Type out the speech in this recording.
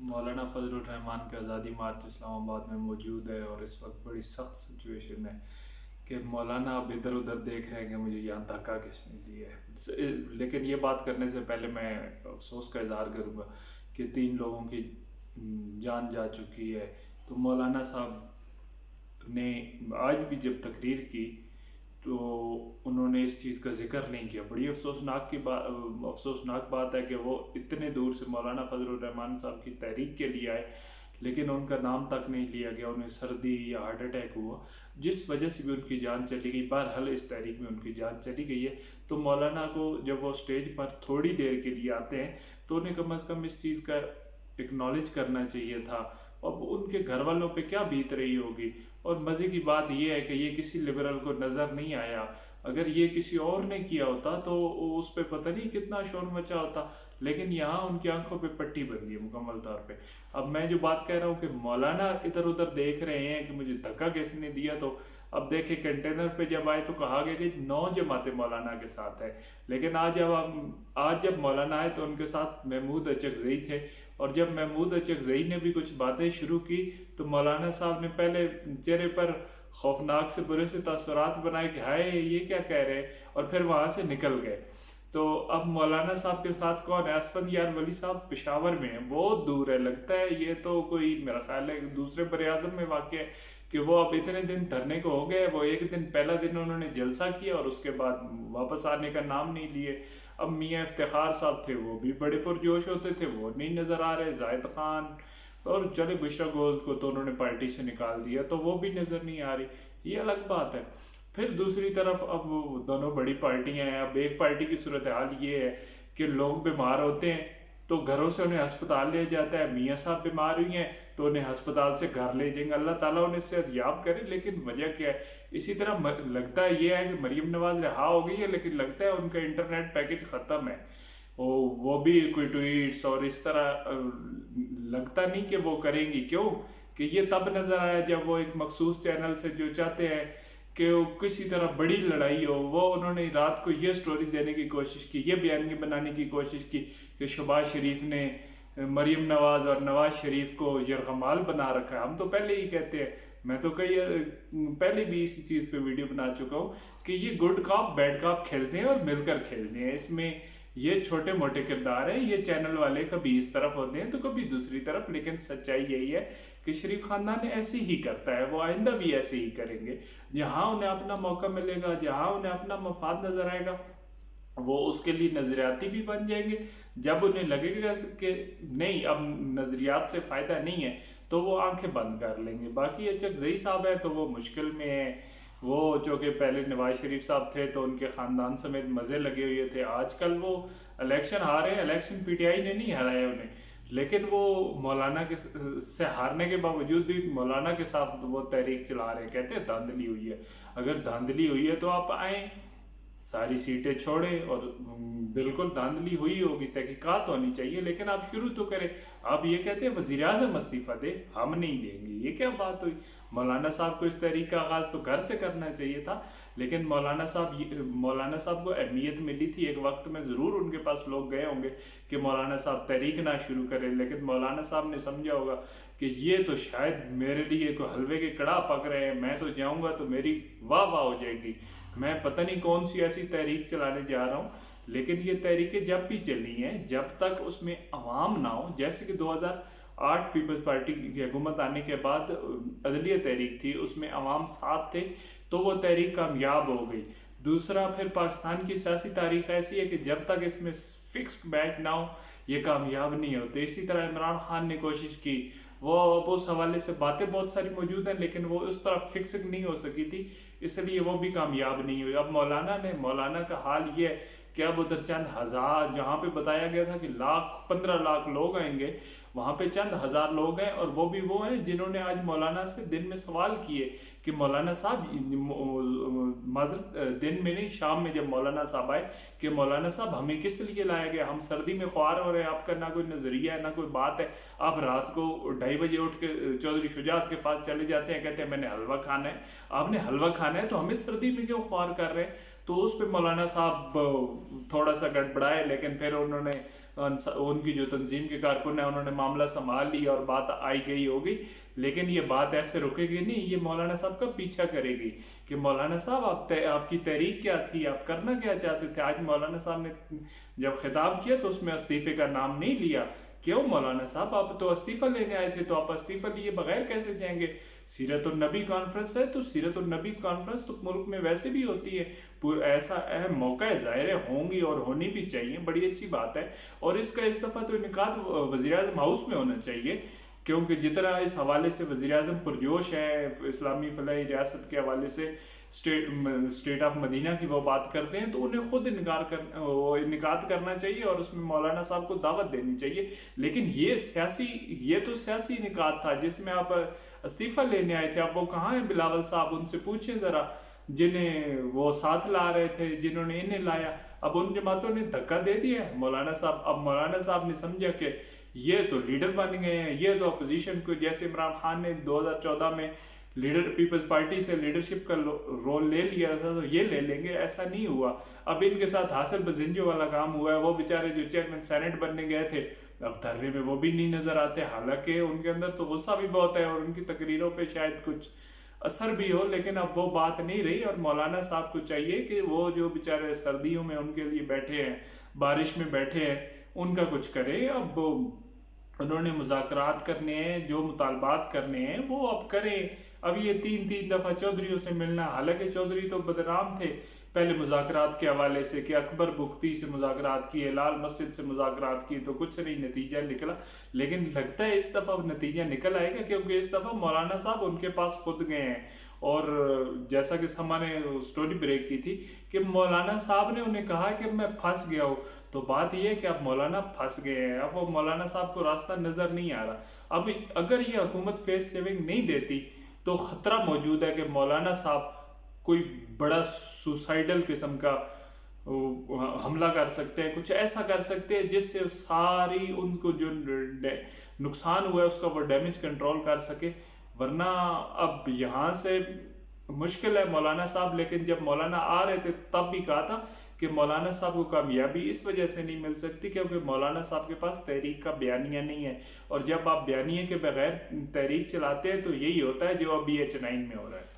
मौलाना फजलुर रहमान के आज़ादी मार्च इस्लामाबाद में मौजूद है और इस वक्त बड़ी सख्त सिचुएशन है कि मौलाना अब इधर उधर देख रहे हैं कि मुझे यहाँ धक्का किसने दिया है। लेकिन ये बात करने से पहले मैं अफसोस का इजहार करूँगा कि 3 लोगों की जान जा चुकी है। तो मौलाना साहब ने आज भी जब तकरीर की तो उन्होंने इस चीज़ का जिक्र नहीं किया। बड़ी अफसोसनाक बात है कि वो इतने दूर से मौलाना फजलुर रहमान साहब की तहरीक के लिए आए लेकिन उनका नाम तक नहीं लिया गया। उन्हें सर्दी या हार्ट अटैक हुआ जिस वजह से भी उनकी जान चली गई। बहरहाल इस तहरीक में उनकी जान चली गई है। तो मौलाना को जब वो स्टेज पर थोड़ी देर के लिए आते हैं तो उन्हें कम अज़ कम इस चीज़ का एक्नॉलेज करना चाहिए था। अब उनके घर वालों पे क्या बीत रही होगी। और मज़े की बात यह है कि ये किसी लिबरल को नज़र नहीं आया। अगर ये किसी और ने किया होता तो उस पर पता नहीं कितना शोर मचा होता। लेकिन यहाँ उनकी आंखों पे पट्टी बन गई मुकम्मल तौर पे। अब मैं जो बात कह रहा हूँ कि मौलाना इधर उधर देख रहे हैं कि मुझे धक्का किसने दिया, तो अब देखे कंटेनर पे जब आए तो कहा गया कि 9 जमातें मौलाना के साथ है। लेकिन आज जब मौलाना आए तो उनके साथ महमूद अचकज़ई थे। और जब महमूद अचकज़ई ने भी कुछ बातें शुरू की तो मौलाना साहब ने पहले चेहरे पर खौफनाक से बुरे से तासुरात बनाए कि हाय ये क्या कह रहे हैं, और फिर वहाँ से निकल गए। तो अब मौलाना साहब के साथ कौन है? असफंद यार वली साहब पेशावर में है, बहुत दूर है। लगता है ये तो कोई मेरा ख्याल है दूसरे बर-ए-आज़म में वाक़ है कि वो अब इतने दिन धरने को हो गए। वो एक दिन पहला दिन उन्होंने जलसा किया और उसके बाद वापस आने का नाम नहीं लिए। अब मियाँ इफ्तिखार साहब थे, वो भी बड़े पुरजोश होते थे, वो नहीं नज़र आ रहे। जाहिद खान और चले बुशरा गोल्ड को तो उन्होंने पार्टी से निकाल दिया, तो वो भी नज़र नहीं आ रही। ये अलग बात है। फिर दूसरी तरफ अब दोनों बड़ी पार्टियां हैं। अब एक पार्टी की सूरत हाल ये है कि लोग बीमार होते हैं तो घरों से उन्हें अस्पताल ले जाता है। मियाँ साहब बीमार हुई हैं तो उन्हें अस्पताल से घर ले जाएंगे, अल्लाह ताला उन्हें सेहत याब करे। लेकिन वजह क्या है? इसी तरह लगता है ये है कि मरीम नवाज रहा हो गई है, लेकिन लगता है उनका इंटरनेट पैकेज ख़त्म है। वो भी कोई ट्वीट्स और इस तरह लगता नहीं कि वो करेंगी। क्यों कि ये तब नज़र आया जब वो एक मखसूस चैनल से जो चाहते हैं कि किसी तरह बड़ी लड़ाई हो, वो उन्होंने रात को ये स्टोरी देने की कोशिश की, ये बयानी बनाने की कोशिश की कि शहबाज शरीफ ने मरीम नवाज और नवाज शरीफ को यरगमाल बना रखा है। हम तो पहले ही कहते हैं, मैं तो पहले भी इसी चीज़ पे वीडियो बना चुका हूँ कि ये गुड कॉप बैड कॉप खेलते हैं और मिलकर खेलते हैं। इसमें ये छोटे मोटे किरदार हैं। ये चैनल वाले कभी इस तरफ होते हैं तो कभी दूसरी तरफ। लेकिन सच्चाई यही है कि शरीफ खानदान ऐसे ही करता है, वो आइंदा भी ऐसे ही करेंगे। जहाँ उन्हें अपना मौका मिलेगा, जहाँ उन्हें अपना मफाद नजर आएगा, वो उसके लिए नजरियाती भी बन जाएंगे। जब उन्हें लगेगा कि नहीं अब नजरियात से फ़ायदा नहीं है तो वो आंखें बंद कर लेंगे। बाकी अचकज़ई साहब है तो वो मुश्किल में है। वो जो कि पहले नवाज शरीफ साहब थे तो उनके ख़ानदान समेत मज़े लगे हुए थे। आजकल वो इलेक्शन हारे, इलेक्शन पीटीआई ने नहीं हराया उन्हें, लेकिन वो मौलाना के से हारने के बावजूद भी मौलाना के साथ वो तहरीक चला रहे हैं। कहते हैं धांधली हुई है। अगर धांधली हुई है तो आप आएँ, सारी सीटें छोड़े, और बिल्कुल धांधली हुई होगी, तहकीकात होनी चाहिए, लेकिन आप शुरू तो करें। आप ये कहते हैं वज़ीर आज़म इस्तीफ़ा दे, हम नहीं देंगे, ये क्या बात हुई? मौलाना साहब को इस तहरीक का आगाज़ तो घर से करना चाहिए था। लेकिन मौलाना साहब को अहमियत मिली थी। एक वक्त में ज़रूर उनके पास लोग गए होंगे कि मौलाना साहब तहरीक ना शुरू करें, लेकिन मौलाना साहब ने समझा होगा कि ये तो शायद मेरे लिए कोई हलवे के कड़ा पक रहे हैं, मैं तो जाऊँगा तो मेरी वाह वाह हो जाएगी। मैं पता नहीं कौन सी ऐसी तहरीक चलाने जा रहा हूँ। लेकिन ये तहरीकें जब भी चली हैं, जब तक उसमें अवाम ना हो, जैसे कि 2008 पीपल्स पार्टी की हुकूमत आने के बाद अदलिया तहरीक थी, उसमें अवाम साथ थे तो वो तहरीक कामयाब हो गई। दूसरा, फिर पाकिस्तान की सियासी तारीख ऐसी है कि जब तक इसमें फिक्स्ड बैक ना हो ये कामयाब नहीं होते। इसी तरह इमरान खान ने कोशिश की, वो अब उस हवाले से बातें बहुत सारी मौजूद हैं, लेकिन वो उस तरह फिक्स नहीं हो सकी थी, इसलिए वो भी कामयाब नहीं हुई। अब मौलाना का हाल ये है कि अब उधर चंद हज़ार, जहाँ पे बताया गया था कि 15 लाख लोग आएंगे, वहाँ पे चंद हज़ार लोग हैं। और वो भी वो हैं जिन्होंने आज मौलाना से दिन में सवाल किए कि मौलाना साहब, माजरत दिन में नहीं, शाम में जब मौलाना साहब आए कि मौलाना साहब हमें किस लिए लाया गया, हम सर्दी में ख्वार हो रहे हैं, आपका ना कोई नज़रिया है ना कोई बात है। आप रात को 2:30 बजे उठ के चौधरी शुजात के पास चले जाते हैं, कहते हैं मैंने हलवा खाना है। आपने हलवा खाना है तो हमें सर्दी में क्यों ख्वार कर रहे हैं? तो उस पर मौलाना साहब थोड़ा सा गड़बड़ाए, लेकिन फिर उन्होंने उनकी जो तंजीम के कारकुन है उन्होंने मामला संभाल लिया और बात आई गई हो गई, लेकिन ये बात ऐसे रुकेगी नहीं, ये मौलाना साहब का पीछा करेगी कि मौलाना साहब आपकी तहरीक क्या थी, आप करना क्या चाहते थे। आज मौलाना साहब ने जब खिताब किया तो उसमें इस्तीफे का नाम नहीं लिया। क्यों मौलाना साहब, आप तो इस्तीफा लेने आए थे, तो आप इस्तीफा लिए बगैर कैसे जाएंगे। सीरत-उन-नबी कॉन्फ्रेंस है तो सीरत-उन-नबी कॉन्फ्रेंस तो मुल्क में वैसे भी होती है, ऐसा अहम मौका है, ज़ाहिर होंगी और होनी भी चाहिए, बड़ी अच्छी बात है। और इसका इस दफ़ा तो इनेकाद वज़ीर-ए-आज़म हाउस में होना चाहिए, क्योंकि जितना इस हवाले से वज़ीर-ए-आज़म पुरजोश है इस्लामी फलाही रियासत के हवाले से, स्टेट ऑफ मदीना की वो बात करते हैं, तो उन्हें खुद इनकार करना चाहिए और उसमें मौलाना साहब को दावत देनी चाहिए। लेकिन ये तो सियासी इनकार था जिसमें आप इस्तीफ़ा लेने आए थे। अब वो कहाँ हैं बिलावल साहब, उनसे पूछें ज़रा, जिन्हें वो साथ ला रहे थे, जिन्होंने इन्हें लाया। अब उन जमातों ने धक्का दे दिया मौलाना साहब। अब मौलाना साहब ने समझा कि ये तो लीडर बन गए हैं, ये तो अपोजिशन को, जैसे इमरान खान ने 2014 में लीडर पीपल्स पार्टी से लीडरशिप का रोल ले लिया था, तो ये ले लेंगे, ऐसा नहीं हुआ। अब इनके साथ हासिल बजिंजो वाला काम हुआ है। वो बेचारे जो चेयरमैन सेनेट बनने गए थे, अब धरने में वो भी नहीं नजर आते, हालांकि उनके अंदर तो गुस्सा भी बहुत है और उनकी तकरीरों पे शायद कुछ असर भी हो, लेकिन अब वो बात नहीं रही। और मौलाना साहब को चाहिए कि वो जो बेचारे सर्दियों में उनके लिए बैठे हैं, बारिश में बैठे हैं, उनका कुछ करे। अब उन्होंने मुज़ाकरात करने हैं, जो मुतालबात करने हैं वो अब करें। अब ये तीन दफ़ा चौधरीयों से मिलना, हालांकि चौधरी तो बदनाम थे पहले मुज़ाकरात के हवाले से कि अकबर बुख्ती से मुज़ाकरात किए, लाल मस्जिद से मुज़ाकरात किए, तो कुछ नहीं नतीजा निकला। लेकिन लगता है इस दफ़ा नतीजा निकल आएगा, क्योंकि इस दफ़ा मौलाना साहब उनके पास खुद गए हैं। और जैसा कि समा ने स्टोरी ब्रेक की थी कि मौलाना साहब ने उन्हें कहा कि मैं फंस गया हूँ, तो बात यह है कि अब मौलाना फंस गए हैं, अब वो मौलाना साहब को रास्ता नज़र नहीं आ रहा। अब अगर ये हुकूमत फेस सेविंग नहीं देती तो ख़तरा मौजूद है कि मौलाना साहब कोई बड़ा सुसाइडल किस्म का हमला कर सकते हैं, कुछ ऐसा कर सकते हैं जिससे सारी उनको जो नुकसान हुआ है उसका वो डैमेज कंट्रोल कर सके। वरना अब यहाँ से मुश्किल है मौलाना साहब। लेकिन जब मौलाना आ रहे थे तब भी कहा था कि मौलाना साहब को कामयाबी इस वजह से नहीं मिल सकती क्योंकि मौलाना साहब के पास तहरीक का बयानिया नहीं है, और जब आप बयानिए के बगैर तहरीक चलाते हैं तो यही होता है जो अभी H9 में हो रहा है।